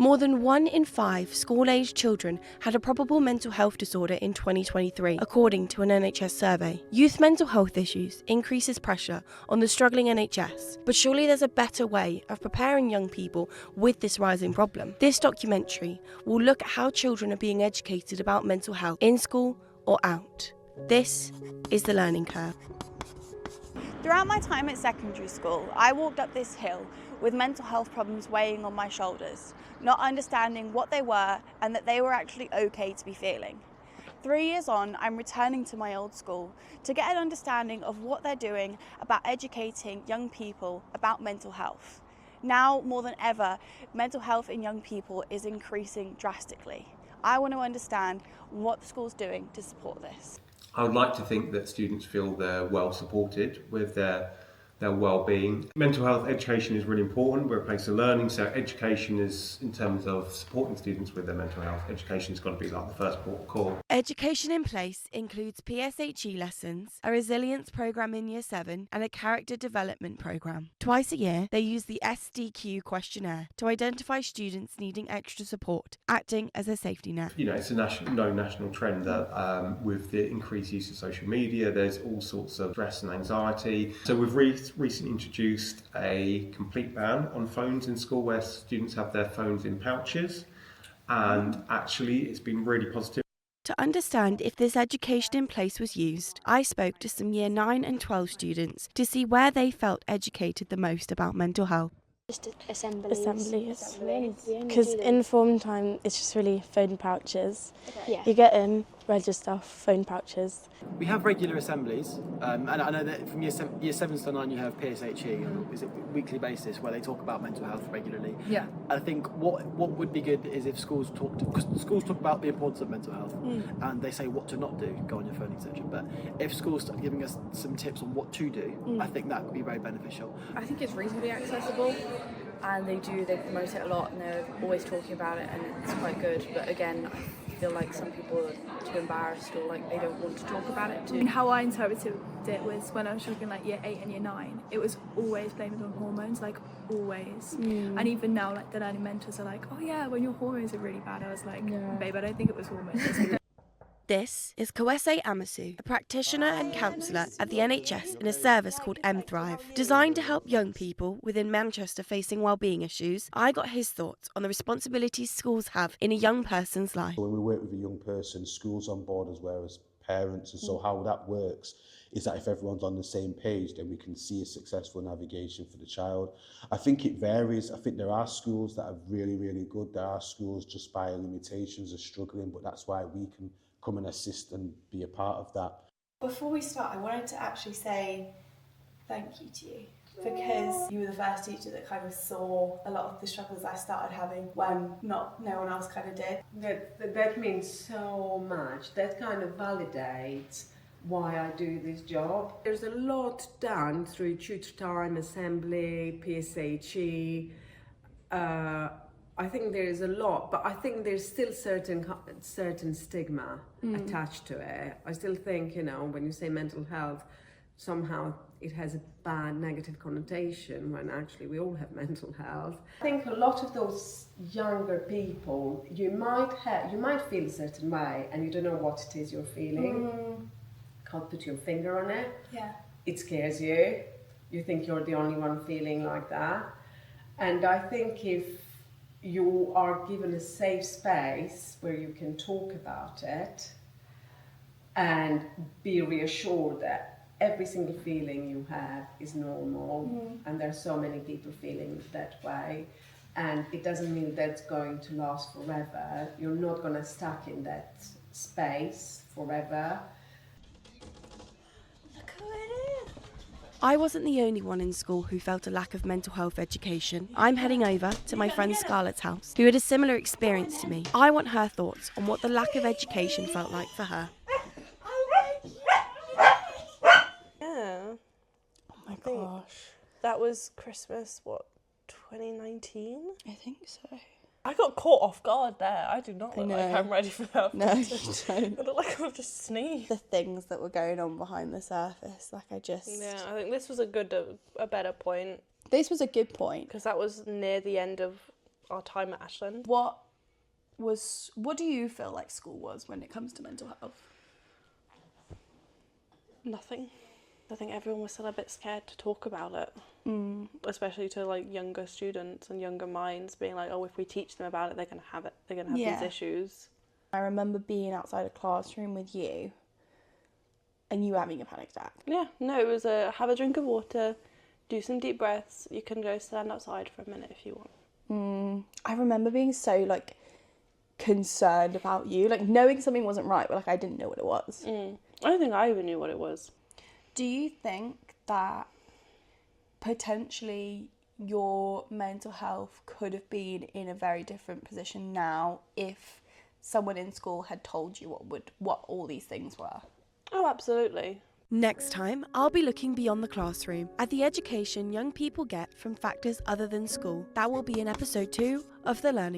More than 1 in 5 school-aged children had a probable mental health disorder in 2023, according to an NHS survey. Youth mental health issues increases pressure on the struggling NHS, but surely there's a better way of preparing young people with this rising problem. This documentary will look at how children are being educated about mental health in school or out. This is The Learning Curve. Throughout my time at secondary school, I walked up this hill with mental health problems weighing on my shoulders, not understanding what they were and that they were actually okay to be feeling. 3 years on, I'm returning to my old school to get an understanding of what they're doing about educating young people about mental health. Now, more than ever, mental health in young people is increasing drastically. I want to understand what the school's doing to support this. I would like to think that students feel they're well supported with their well-being. Mental health education is really important. We're a place of learning, so education is, in terms of supporting students with their mental health, education has got to be like the first port of call. Education in place includes PSHE lessons, a resilience programme in Year 7 and a character development programme. Twice a year, they use the SDQ questionnaire to identify students needing extra support, acting as a safety net. You know, it's a national trend that with the increased use of social media, there's all sorts of stress and anxiety. So we've recently introduced a complete ban on phones in school where students have their phones in pouches, and actually it's been really positive. To understand if this education in place was used, I spoke to some Year 9 and 12 students to see where they felt educated the most about mental health. Just assemblies. Because in form time, it's just really phone pouches. Yeah. You get in, register, phone pouches. We have regular assemblies, and I know that from year 7 to 9 you have PSHE on a weekly basis where they talk about mental health regularly. Yeah. I think what would be good is if schools because schools talk about the importance of mental health and they say what to not do, go on your phone, etc. But if schools start giving us some tips on what to do, I think that would be very beneficial. I think it's reasonably accessible, and they promote it a lot, and they're always talking about it, and it's quite good. But again, I feel like some people are too embarrassed, or like they don't want to talk about it too. And how I interpreted it was when I was looking like Year 8 and Year 9, it was always blamed on hormones, like always. And even now, like the learning mentors are like, oh yeah, when your hormones are really bad. I was like, babe, I don't think it was hormones. This is Kawese Amasu, a practitioner and counsellor at the NHS in a service called mThrive. Designed to help young people within Manchester facing wellbeing issues, I got his thoughts on the responsibilities schools have in a young person's life. When we work with a young person, school's on board as well as parents, and so how that works is that if everyone's on the same page, then we can see a successful navigation for the child. I think it varies. I think there are schools that are really, really good. There are schools just by limitations are struggling, but that's why we can come and assist and be a part of that. Before we start, I wanted to actually say thank you to you, because you were the first teacher that kind of saw a lot of the struggles I started having when no one else kind of did. That means so much. That kind of validates why I do this job. There's a lot done through tutor time, assembly, PSHE. I think there is a lot, but I think there's still certain stigma attached to it. I still think, when you say mental health, somehow it has a bad negative connotation when actually we all have mental health. I think a lot of those younger people, you might feel a certain way and you don't know what it is you're feeling. Can't put your finger on it. Yeah. It scares you. You think you're the only one feeling like that. And I think if you are given a safe space where you can talk about it and be reassured that every single feeling you have is normal, and there are so many people feeling that way, and it doesn't mean that's going to last forever. You're not going to stuck in that space forever. I wasn't the only one in school who felt a lack of mental health education. I'm heading over to my friend Scarlett's house, who had a similar experience to me. I want her thoughts on what the lack of education felt like for her. Yeah. Oh my gosh. That was Christmas, 2019? I think so. I got caught off guard there. I do not look like I'm ready for that. No, you don't. I look like I've just sneezed. The things that were going on behind the surface, Yeah, I think this was a better point. This was a good point. Because that was near the end of our time at Ashland. What do you feel like school was when it comes to mental health? Nothing. I think everyone was still a bit scared to talk about it, especially to like younger students and younger minds, being like, oh, if we teach them about it, they're gonna have these issues. I remember being outside a classroom with you and you having a panic attack. Yeah, no, it was have a drink of water, do some deep breaths. You can go stand outside for a minute if you want. I remember being so like concerned about you, like knowing something wasn't right, but like I didn't know what it was. I don't think I even knew what it was. Do you think that potentially your mental health could have been in a very different position now if someone in school had told you what all these things were? Oh, absolutely. Next time, I'll be looking beyond the classroom at the education young people get from factors other than school. That will be in episode 2 of The Learning